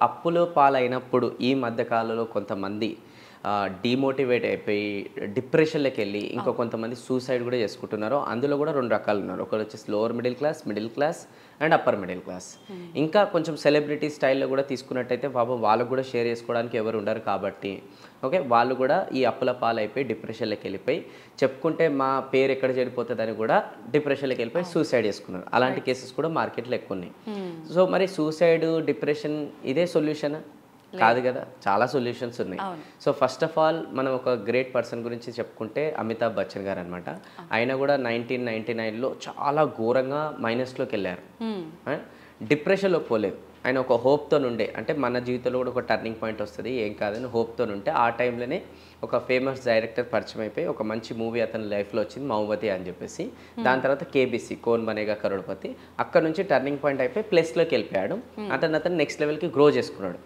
అప్పుల పాలైనప్పుడు ఈ మధ్య కాలంలో కొంతమంది డీమోటివేట్ అయిపోయి డిప్రెషన్‌లోకెళ్ళి ఇంకా కొంతమంది సూసైడ్ గూడా చేసుకుంటున్నారు. అందులో గూడా 2 రకాలున్నారు. ఒకరొచ్చేసి lower middle class and upper middle class. ఇంకా కొంచెం సెలబ్రిటీ స్టైల్‌లో గూడా తీసుకున్నట్టయితే పాపం వాళ్ళకి గూడా షేర్ చేసుకోవడానికి ఎవరు ఉండరు కాబట్టి ఓకే. వాళ్ళు గూడా ఈ అప్పుల పాలైపోయి డిప్రెషన్‌లోకెళ్ళిపోయి చెప్పుకుంటే మా పేరు ఎక్కడ చెడిపోతదని గూడా డిప్రెషన్‌లోకెళ్ళిపోయి సూసైడ్ చేసుకున్నారు. అలాంటి కేసెస్ కూడా మార్కెట్‌లో ఎక్కువున్నాయి. సో, మరి సూసైడ్, డిప్రెషన్ ఇదే సొల్యూషనా? కాదు గదా! చాలా సొల్యూషన్స్ ఉన్నాయి. సో, ఫస్ట్ ఆఫ్ ఆల్ మనం ఒక గ్రేట్ పర్సన్ గురించి చెప్పుకుంటే అమితాబ్ బచ్చన్ గారనమాట. ఆయన గూడా 1999లో చాలా ఘోరంగా మైనస్‌లోకెళ్లారు. డిప్రెషన్‌లోకి పోలేదు. ఆయన ఒక హోప్‌తోనుండే అంటే మన జీవితంలో కూడా ఒక టర్నింగ్ పాయింట్ వస్తది. ఏం కాదని హోప్‌తోనుంటే ఆ టైంలోనే ఒక ఫేమస్ డైరెక్టర్ పరిచయం అయిపోయి ఒక మంచి మూవీ అతని లైఫ్‌లో వచ్చింది 'మహువతి' అని చెప్పేసి. దాని తర్వాత 'కేబీసీ' 'కౌన్ బనేగా కరోడ్‌పతి' అక్కడి నుంచి టర్నింగ్ పాయింట్ అయిపోయి ప్లస్‌లోకి వెళ్ళిపోయాడు. అతను నెక్స్ట్ లెవెల్‌కి గ్రో చేసుకున్నాడు.